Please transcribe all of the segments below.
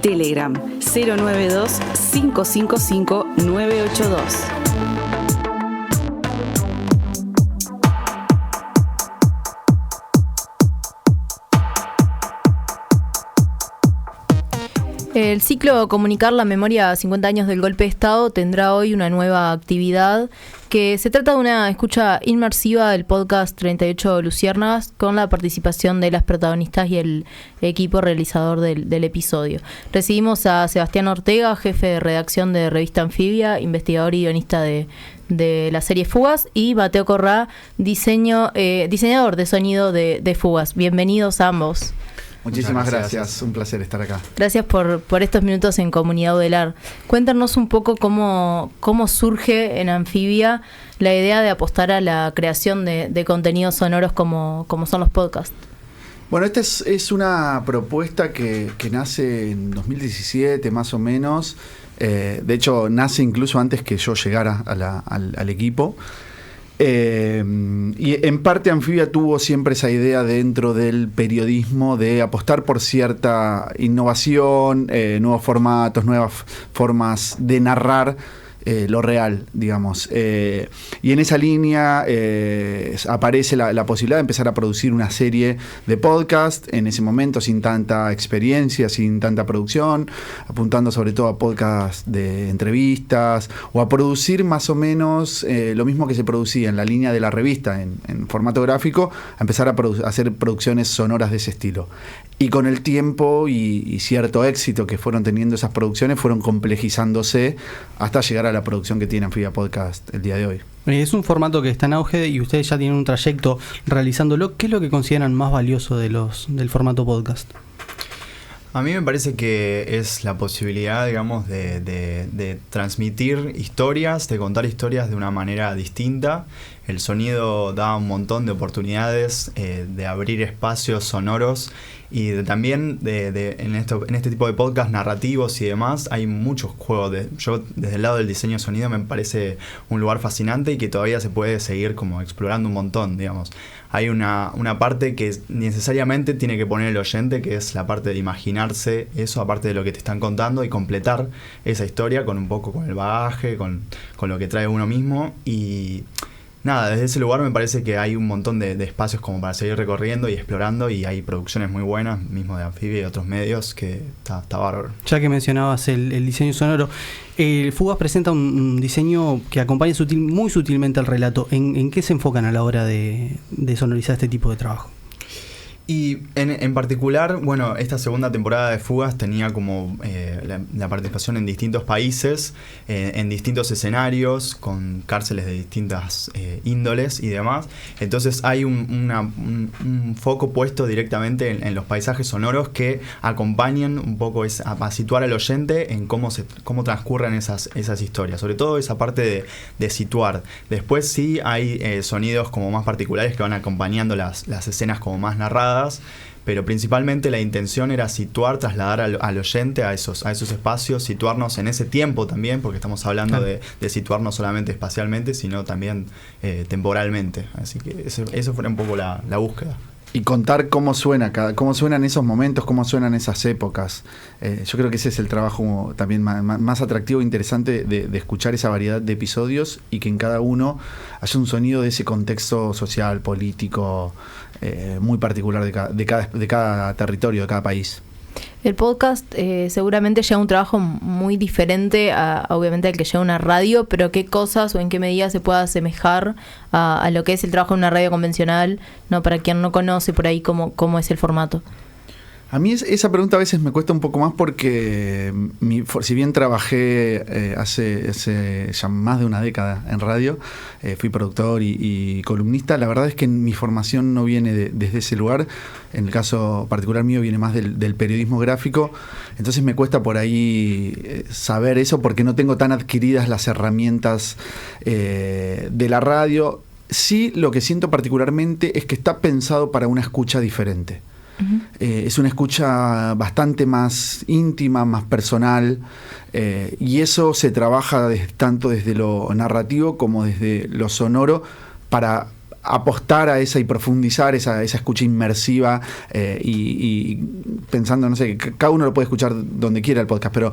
Telegram 092-555-982. El ciclo Comunicar la memoria a 50 años del golpe de Estado tendrá hoy una nueva actividad que se trata de una escucha inmersiva del podcast 38 Luciérnagas con la participación de las protagonistas y el equipo realizador del episodio. Recibimos a Sebastián Ortega, jefe de redacción de Revista Anfibia, investigador y guionista de la serie Fugas, y Mateo Corrá, diseñador de sonido de Fugas. Bienvenidos a ambos. Muchísimas gracias, un placer estar acá. Gracias por estos minutos en Comunidad Udelar. Cuéntanos un poco cómo surge en Anfibia la idea de apostar a la creación de contenidos sonoros como son los podcasts. Bueno, esta es una propuesta que nace en 2017 más o menos. De hecho, nace incluso antes que yo llegara al equipo. Y en parte Anfibia tuvo siempre esa idea dentro del periodismo de apostar por cierta innovación, nuevos formatos, nuevas formas de narrar lo real, digamos. Y en esa línea aparece la posibilidad de empezar a producir una serie de podcast, en ese momento sin tanta experiencia, sin tanta producción, apuntando sobre todo a podcast de entrevistas, o a producir más o menos lo mismo que se producía en la línea de la revista, en formato gráfico, a empezar a hacer producciones sonoras de ese estilo. Y con el tiempo y cierto éxito que fueron teniendo esas producciones, fueron complejizándose hasta llegar a la producción que tiene Anfibia Podcast el día de hoy. Es un formato que está en auge y ustedes ya tienen un trayecto realizándolo. ¿Qué es lo que consideran más valioso del formato podcast? A mí me parece que es la posibilidad, digamos, de transmitir historias, de contar historias de una manera distinta. El sonido da un montón de oportunidades de abrir espacios sonoros y también en este tipo de podcast narrativos y demás hay muchos juegos. Yo desde el lado del diseño de sonido me parece un lugar fascinante y que todavía se puede seguir como explorando un montón, digamos. Hay una parte que necesariamente tiene que poner el oyente, que es la parte de imaginarse eso, aparte de lo que te están contando, y completar esa historia con un poco con el bagaje, con lo que trae uno mismo. Y nada, desde ese lugar me parece que hay un montón de espacios como para seguir recorriendo y explorando, y hay producciones muy buenas, mismo de Anfibia y otros medios, que está bárbaro. Ya que mencionabas el diseño sonoro, Fugas presenta un diseño que acompaña muy sutilmente al relato. ¿En qué se enfocan a la hora de sonorizar este tipo de trabajo? Y en particular, bueno, esta segunda temporada de Fugas tenía como la participación en distintos países, en distintos escenarios, con cárceles de distintas índoles y demás. Entonces hay un foco puesto directamente en los paisajes sonoros que acompañan un poco a situar al oyente en cómo transcurren esas historias. Sobre todo esa parte de situar. Después sí hay sonidos como más particulares que van acompañando las escenas como más narradas. Pero principalmente la intención era situar, trasladar al oyente a esos espacios, situarnos en ese tiempo también, porque estamos hablando de situarnos solamente espacialmente, sino también temporalmente. Así que eso fue un poco la búsqueda. Y contar cómo suenan esos momentos, cómo suenan esas épocas. Yo creo que ese es el trabajo también más atractivo e interesante de escuchar esa variedad de episodios, y que en cada uno haya un sonido de ese contexto social, político, muy particular de cada territorio, de cada país. El podcast seguramente lleva un trabajo muy diferente obviamente al que lleva una radio, pero ¿qué cosas o en qué medida se puede asemejar a lo que es el trabajo en una radio convencional, no, para quien no conoce por ahí cómo es el formato? A mí esa pregunta a veces me cuesta un poco más porque si bien trabajé hace ya más de una década en radio, fui productor y columnista, la verdad es que mi formación no viene desde ese lugar. En el caso particular mío viene más del periodismo gráfico, entonces me cuesta por ahí saber eso porque no tengo tan adquiridas las herramientas de la radio. Sí, lo que siento particularmente es que está pensado para una escucha diferente. Uh-huh. Es una escucha bastante más íntima, más personal, y eso se trabaja tanto desde lo narrativo como desde lo sonoro para apostar a esa y profundizar esa escucha inmersiva y pensando, no sé, que cada uno lo puede escuchar donde quiera el podcast, pero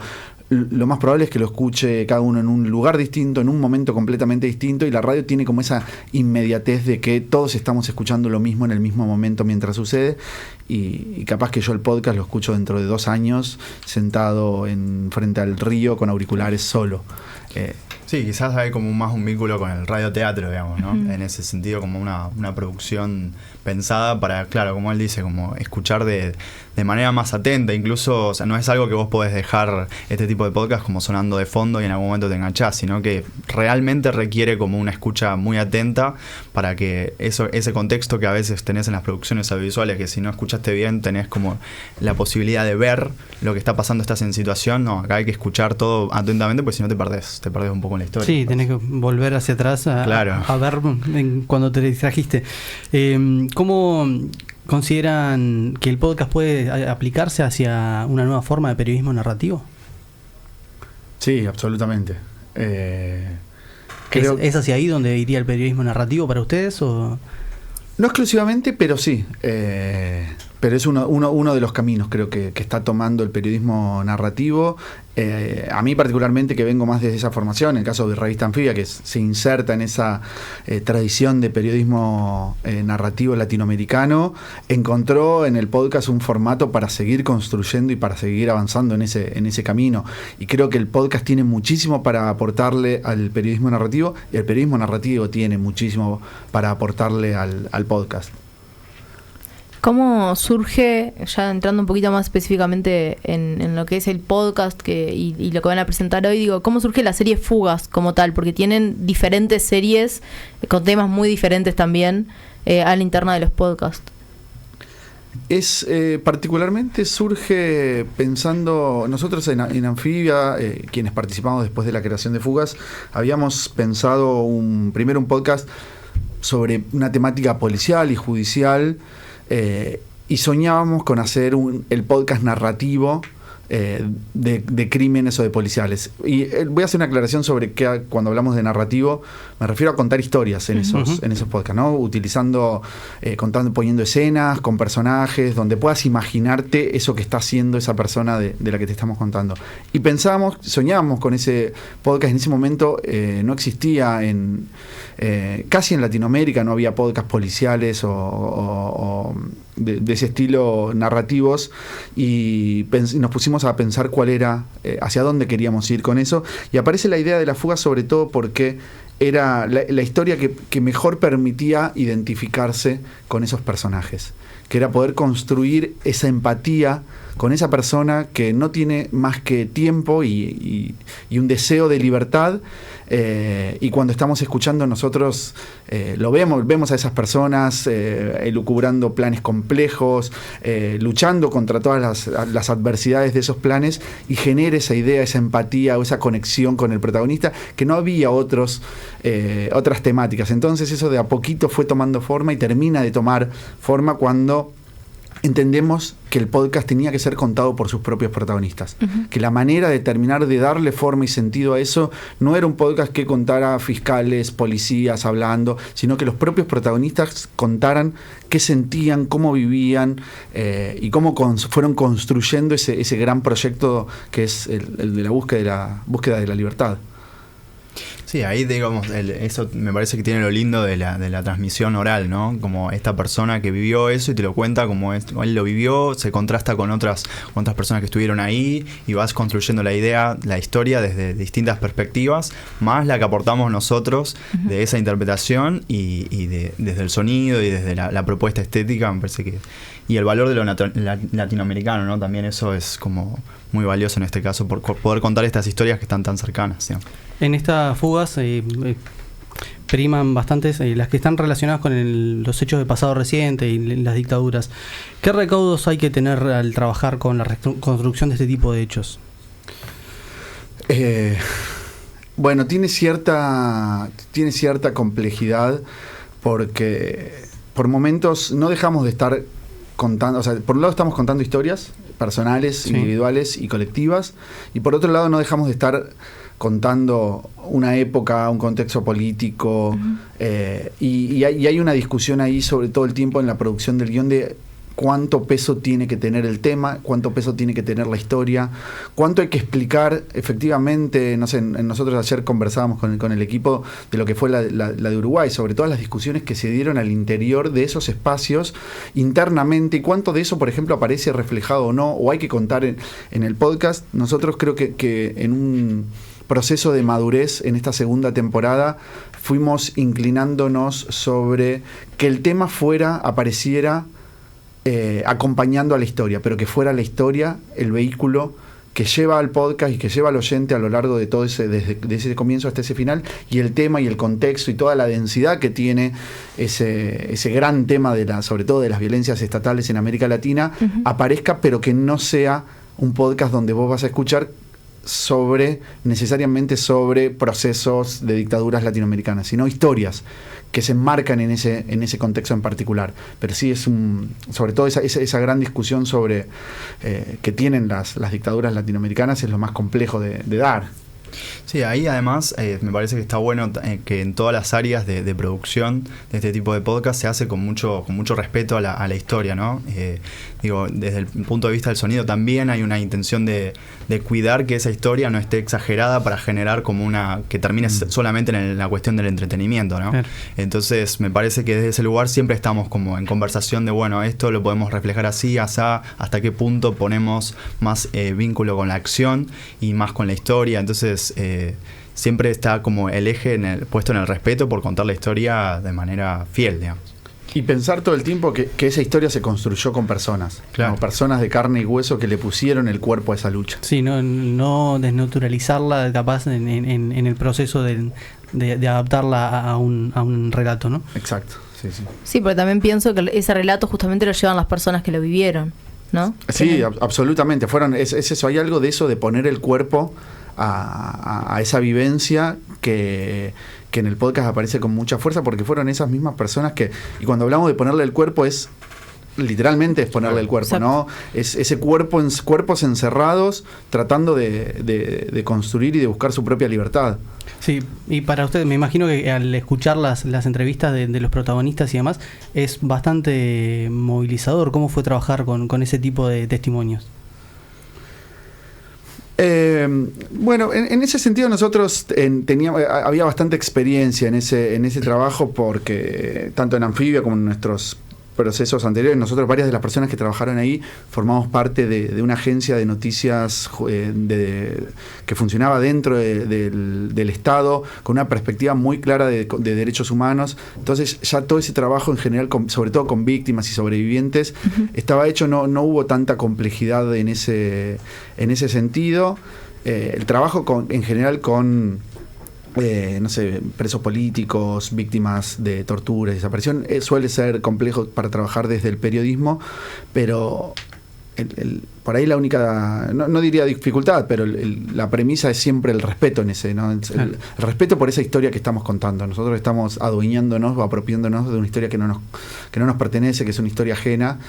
lo más probable es que lo escuche cada uno en un lugar distinto, en un momento completamente distinto, y la radio tiene como esa inmediatez de que todos estamos escuchando lo mismo en el mismo momento mientras sucede, y capaz que yo el podcast lo escucho dentro de 2 años sentado frente al río con auriculares solo. Sí, quizás hay como más un vínculo con el radioteatro, digamos, ¿no? En ese sentido, como una producción pensada para, claro, como él dice, como escuchar de manera más atenta. Incluso, o sea, no es algo que vos podés dejar este tipo de podcast como sonando de fondo y en algún momento te enganchás, sino que realmente requiere como una escucha muy atenta para que ese contexto que a veces tenés en las producciones audiovisuales, que si no escuchaste bien tenés como la posibilidad de ver lo que está pasando, estás en situación. No, acá hay que escuchar todo atentamente, porque si no te perdés un poco en la historia. Sí, tenés que volver hacia atrás a ver cuando te distrajiste. ¿Cómo consideran que el podcast puede aplicarse hacia una nueva forma de periodismo narrativo? Sí, absolutamente. ¿Es hacia ahí donde iría el periodismo narrativo para ustedes? ¿O? No exclusivamente, pero sí. Pero es uno de los caminos, creo que está tomando el periodismo narrativo. A mí particularmente, que vengo más desde esa formación, en el caso de Revista Anfibia, que se inserta en esa tradición de periodismo narrativo latinoamericano, encontró en el podcast un formato para seguir construyendo y para seguir avanzando en ese camino. Y creo que el podcast tiene muchísimo para aportarle al periodismo narrativo, y el periodismo narrativo tiene muchísimo para aportarle al podcast. ¿Cómo surge, ya entrando un poquito más específicamente en lo que es el podcast y lo que van a presentar hoy, cómo surge la serie Fugas como tal? Porque tienen diferentes series con temas muy diferentes también a la interna de los podcasts. Particularmente surge pensando, nosotros en Anfibia, quienes participamos después de la creación de Fugas, habíamos pensado primero un podcast sobre una temática policial y judicial, y soñábamos con hacer el podcast narrativo de crímenes o de policiales. Y voy a hacer una aclaración sobre que cuando hablamos de narrativo me refiero a contar historias en esos podcasts, ¿no? Utilizando, poniendo escenas con personajes donde puedas imaginarte eso que está haciendo esa persona de la que te estamos contando. Y soñábamos con ese podcast. En ese momento no existía casi en Latinoamérica no había podcasts policiales o de ese estilo narrativos, y nos pusimos a pensar cuál era, hacia dónde queríamos ir con eso, y aparece la idea de la fuga sobre todo porque era la historia que mejor permitía identificarse con esos personajes, que era poder construir esa empatía con esa persona que no tiene más que tiempo y un deseo de libertad, y cuando estamos escuchando nosotros vemos a esas personas elucubrando planes complejos, luchando contra todas las adversidades de esos planes, y genera esa idea, esa empatía o esa conexión con el protagonista que no había otras temáticas. Entonces eso de a poquito fue tomando forma y termina de tomar forma cuando entendemos que el podcast tenía que ser contado por sus propios protagonistas. Que la manera de terminar de darle forma y sentido a eso no era un podcast que contara fiscales, policías hablando, sino que los propios protagonistas contaran qué sentían, cómo vivían, y cómo fueron construyendo ese gran proyecto que es el de la búsqueda de la libertad. Sí, ahí digamos, eso me parece que tiene lo lindo de la transmisión oral, ¿no? Como esta persona que vivió eso y te lo cuenta como él lo vivió, se contrasta con otras personas que estuvieron ahí, y vas construyendo la historia desde distintas perspectivas, más la que aportamos nosotros de esa interpretación y desde el sonido y desde la propuesta estética, me parece que... Y el valor de lo latinoamericano, ¿no? También eso es como muy valioso en este caso, por poder contar estas historias que están tan cercanas, ¿sí? En estas fugas priman bastantes las que están relacionadas con los hechos de pasado reciente y las dictaduras. ¿Qué recaudos hay que tener al trabajar con la construcción de este tipo de hechos? Bueno, tiene cierta complejidad, porque por momentos no dejamos de estar contando, o sea, por un lado estamos contando historias, personales, Sí. individuales y colectivas. Y por otro lado no dejamos de estar contando una época, un contexto político, y hay una discusión ahí sobre todo el tiempo en la producción del guión de cuánto peso tiene que tener el tema, cuánto peso tiene que tener la historia, cuánto hay que explicar efectivamente. No sé, nosotros ayer conversábamos con el equipo de lo que fue la de Uruguay, sobre todas las discusiones que se dieron al interior de esos espacios internamente, y cuánto de eso, por ejemplo, aparece reflejado o no, o hay que contar en el podcast. Nosotros creo que en un proceso de madurez en esta segunda temporada fuimos inclinándonos sobre que el tema apareciera acompañando a la historia, pero que fuera la historia el vehículo que lleva al podcast y que lleva al oyente a lo largo de todo desde ese comienzo hasta ese final, y el tema y el contexto y toda la densidad que tiene ese gran tema sobre todo de las violencias estatales en América Latina, aparezca, pero que no sea un podcast donde vos vas a escuchar necesariamente sobre procesos de dictaduras latinoamericanas, sino historias que se enmarcan en ese contexto en particular. Pero sí es sobre todo esa gran discusión sobre que tienen las dictaduras latinoamericanas es lo más complejo de dar. Sí, ahí además me parece que está bueno que en todas las áreas de producción de este tipo de podcast se hace con mucho respeto a la historia, ¿no? Desde el punto de vista del sonido también hay una intención de cuidar que esa historia no esté exagerada para generar como que termine solamente en la cuestión del entretenimiento, ¿no? Claro. Entonces me parece que desde ese lugar siempre estamos como en conversación de, bueno, esto lo podemos reflejar así, asá, hasta qué punto ponemos más vínculo con la acción y más con la historia. Entonces siempre está como el eje puesto en el respeto por contar la historia de manera fiel, digamos. Y pensar todo el tiempo que esa historia se construyó con personas, claro, ¿no? Personas de carne y hueso que le pusieron el cuerpo a esa lucha. Sí, no desnaturalizarla capaz en el proceso de adaptarla a un relato, ¿no? Exacto, sí. Sí, pero también pienso que ese relato justamente lo llevan las personas que lo vivieron, ¿no? Sí, absolutamente. Es eso, hay algo de eso, de poner el cuerpo a esa vivencia que en el podcast aparece con mucha fuerza, porque fueron esas mismas personas y cuando hablamos de ponerle el cuerpo literalmente es ponerle el cuerpo, exacto, ¿no? Es ese cuerpos encerrados tratando de construir y de buscar su propia libertad. Sí, y para usted, me imagino que al escuchar las entrevistas de los protagonistas y demás, es bastante movilizador. ¿Cómo fue trabajar con ese tipo de testimonios? Bueno, en ese sentido nosotros había bastante experiencia en ese trabajo, porque tanto en Anfibia como en nuestros procesos anteriores, nosotros, varias de las personas que trabajaron ahí, formamos parte de una agencia de noticias que funcionaba dentro del Estado, con una perspectiva muy clara de derechos humanos. Entonces ya todo ese trabajo en general, sobre todo con víctimas y sobrevivientes, estaba hecho. No hubo tanta complejidad en ese sentido. El trabajo en general con presos políticos, víctimas de tortura y desaparición, suele ser complejo para trabajar desde el periodismo, pero por ahí la única, no diría dificultad, pero la premisa es siempre el respeto en ese, ¿no? El respeto por esa historia que estamos contando. Nosotros estamos adueñándonos o apropiándonos de una historia que no nos pertenece, que es una historia ajena,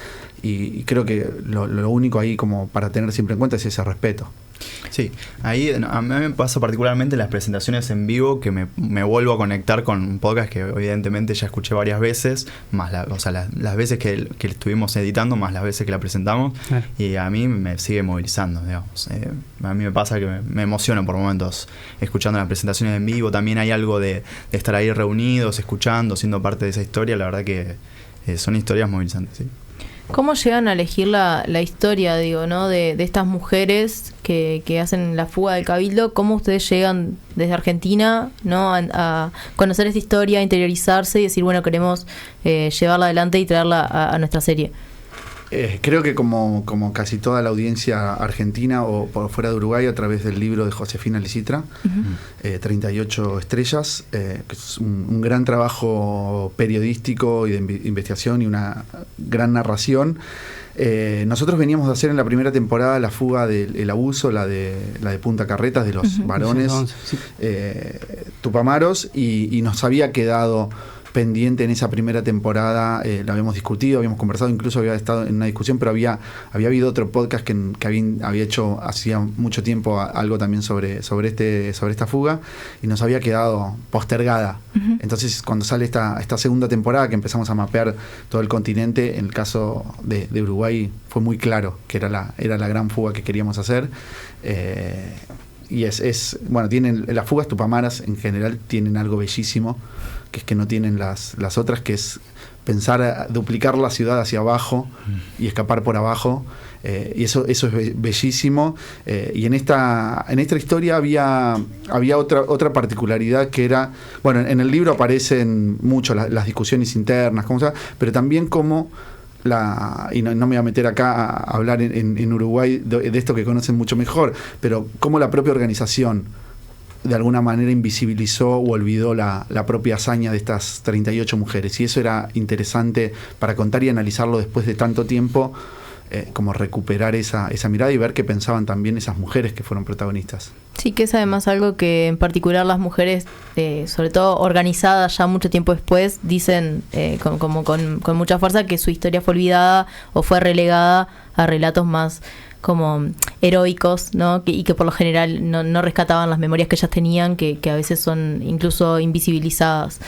y creo que lo único ahí como para tener siempre en cuenta es ese respeto. Sí, ahí a mí me pasa particularmente en las presentaciones en vivo, que me vuelvo a conectar con un podcast que evidentemente ya escuché varias veces, más las veces que estuvimos editando, más las veces que la presentamos, y a mí me sigue movilizando, digamos. A mí me pasa que me emociono por momentos escuchando las presentaciones en vivo. También hay algo de estar ahí reunidos, escuchando, siendo parte de esa historia. La verdad que son historias movilizantes, sí. ¿Cómo llegan a elegir la historia, ¿no? de estas mujeres que hacen la fuga del Cabildo? ¿Cómo ustedes llegan desde Argentina, ¿no? a conocer esta historia, a interiorizarse y decir, bueno, queremos llevarla adelante y traerla a nuestra serie? Creo que como casi toda la audiencia argentina o por fuera de Uruguay, a través del libro de Josefina Licitra, 38 estrellas, que es un gran trabajo periodístico y de investigación y una gran narración. Nosotros veníamos de hacer en la primera temporada la fuga del abuso, la de Punta Carretas, de los varones Tupamaros, y nos había quedado pendiente en esa primera temporada, lo habíamos discutido, habíamos conversado, incluso había estado en una discusión, pero había habido otro podcast que había hecho hacía mucho tiempo algo también sobre esta fuga, y nos había quedado postergada. Uh-huh. Entonces, cuando sale esta segunda temporada, que empezamos a mapear todo el continente, en el caso de Uruguay fue muy claro que era la gran fuga que queríamos hacer. Y bueno, tienen las fugas tupamaras en general tienen algo bellísimo, que es que no tienen las otras, que es pensar duplicar la ciudad hacia abajo y escapar por abajo, y eso es bellísimo. Y en esta historia había otra particularidad, que era, bueno, en el libro aparecen mucho las discusiones internas, pero también como y no me voy a meter acá a hablar en Uruguay de esto que conocen mucho mejor, pero cómo la propia organización de alguna manera invisibilizó o olvidó la propia hazaña de estas 38 mujeres. Y eso era interesante para contar y analizarlo después de tanto tiempo, como recuperar esa mirada y ver qué pensaban también esas mujeres que fueron protagonistas. Sí, que es además algo que en particular las mujeres, sobre todo organizadas ya mucho tiempo después, dicen con mucha fuerza que su historia fue olvidada o fue relegada a relatos más como heroicos, ¿no? Y que por lo general no rescataban las memorias que ellas tenían, que a veces son incluso invisibilizadas.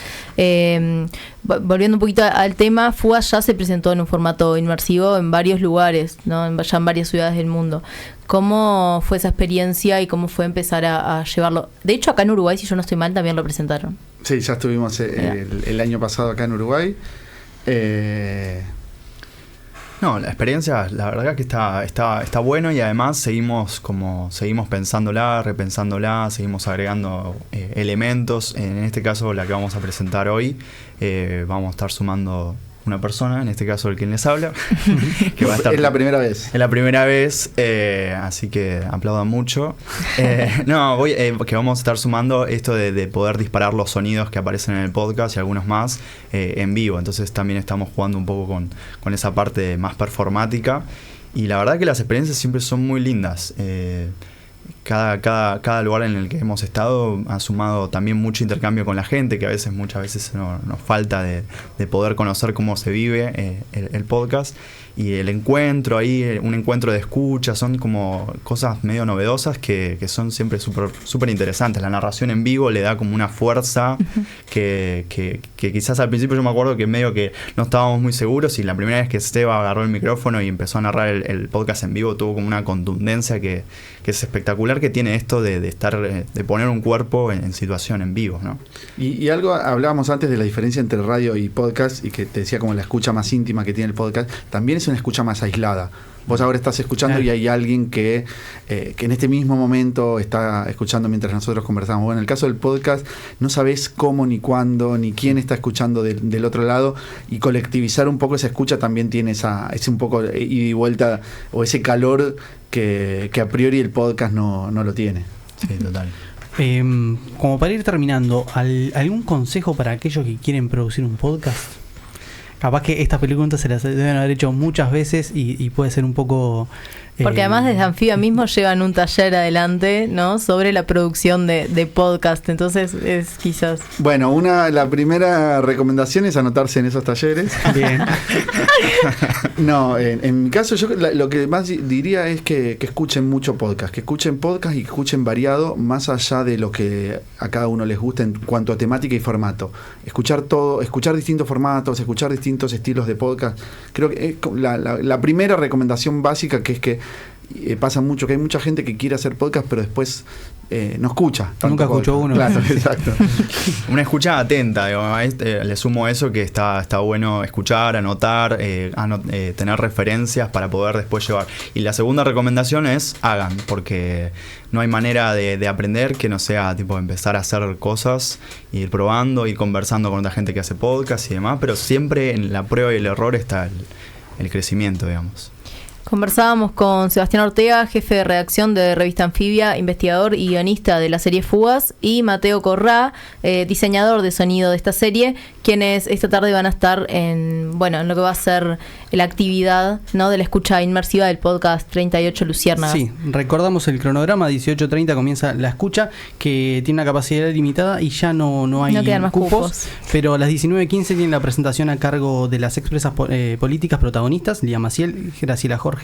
Volviendo un poquito al tema, Fuga ya se presentó en un formato inmersivo en varios lugares, ¿no? Ya en varias ciudades del mundo. ¿Cómo fue esa experiencia y cómo fue empezar a llevarlo? De hecho, acá en Uruguay, si yo no estoy mal, también lo presentaron. Sí, ya estuvimos el año pasado acá en Uruguay. No, la experiencia, la verdad que está bueno, y además seguimos pensándola, repensándola, seguimos agregando elementos. En este caso, la que vamos a presentar hoy, vamos a estar sumando una persona, en este caso el quien les habla, que va a estar... Es la primera vez. Es la primera vez, así que aplaudan mucho. Que vamos a estar sumando esto de poder disparar los sonidos que aparecen en el podcast y algunos más en vivo. Entonces también estamos jugando un poco con esa parte más performática. Y la verdad que las experiencias siempre son muy lindas. Cada lugar en el que hemos estado ha sumado también mucho intercambio con la gente, que muchas veces nos falta de poder conocer cómo se vive el podcast. Y el encuentro ahí, un encuentro de escucha, son como cosas medio novedosas que son siempre súper interesantes. La narración en vivo le da como una fuerza que quizás al principio yo me acuerdo que medio que no estábamos muy seguros, y la primera vez que Seba agarró el micrófono y empezó a narrar el podcast en vivo tuvo como una contundencia que es espectacular, que tiene esto de poner un cuerpo en situación en vivo, ¿no? Y algo hablábamos antes de la diferencia entre radio y podcast, y que te decía como la escucha más íntima que tiene el podcast, también es una escucha más aislada. Vos ahora estás escuchando y hay alguien que en este mismo momento está escuchando mientras nosotros conversamos. Bueno, en el caso del podcast no sabés cómo, ni cuándo, ni quién está escuchando del otro lado, y colectivizar un poco esa escucha también tiene ese un poco ida y vuelta, o ese calor que a priori el podcast no lo tiene. Sí, total. Como para ir terminando, ¿algún consejo para aquellos que quieren producir un podcast? Capaz que estas preguntas se las deben haber hecho muchas veces y puede ser un poco... Porque además desde Anfibia mismo llevan un taller adelante, ¿no? Sobre la producción de podcast. Entonces es quizás... Bueno, la primera recomendación es anotarse en esos talleres. Bien. No, en mi caso yo lo que más diría es que escuchen mucho podcast. Que escuchen podcast y que escuchen variado, más allá de lo que a cada uno les gusta en cuanto a temática y formato. Escuchar todo, escuchar distintos formatos, escuchar distintos estilos de podcast. Creo que es la primera recomendación básica, que es que pasa mucho, que hay mucha gente que quiere hacer podcast pero después no escucha. Nunca escuchó uno. Claro, exacto. Una escucha atenta, digo, le sumo eso, que está bueno escuchar, anotar, tener referencias para poder después llevar. Y la segunda recomendación es hagan, porque no hay manera de aprender que no sea tipo empezar a hacer cosas, ir probando, ir conversando con otra gente que hace podcast y demás, pero siempre en la prueba y el error está el crecimiento, digamos. Conversábamos con Sebastián Ortega, jefe de redacción de Revista Anfibia, investigador y guionista de la serie Fugas, y Mateo Corrá, diseñador de sonido de esta serie, quienes esta tarde van a estar en lo que va a ser la actividad, ¿no?, de la escucha inmersiva del podcast 38 Luciérnagas. Sí, recordamos el cronograma, 18:30 comienza la escucha, que tiene una capacidad limitada y ya no hay quedan más cupos. Pero a las 19:15 tiene la presentación a cargo de las expresas políticas protagonistas, Lía Maciel, Graciela Jorge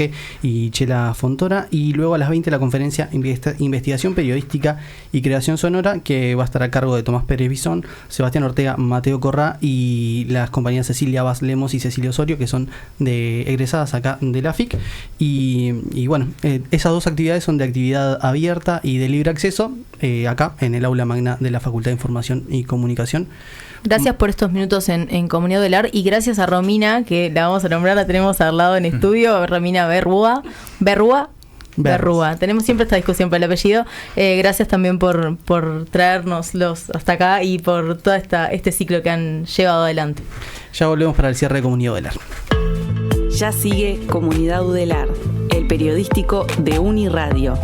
y Chela Fontora, y luego a las 20 la conferencia Investigación Periodística y Creación Sonora, que va a estar a cargo de Tomás Pérez Bisón, Sebastián Ortega, Mateo Corrá y las compañías Cecilia Vaz Lemos y Cecilia Osorio, que son egresadas acá de la FIC. Y esas dos actividades son de actividad abierta y de libre acceso, acá en el aula magna de la Facultad de Información y Comunicación. Gracias por estos minutos en Comunidad Udelar, y gracias a Romina, que la vamos a nombrar, la tenemos al lado en estudio, Romina Berrúa. Tenemos siempre esta discusión por el apellido. Gracias también por traérnoslos hasta acá y por todo este ciclo que han llevado adelante. Ya volvemos para el cierre de Comunidad Udelar. Ya sigue Comunidad Udelar, el periodístico de Uniradio.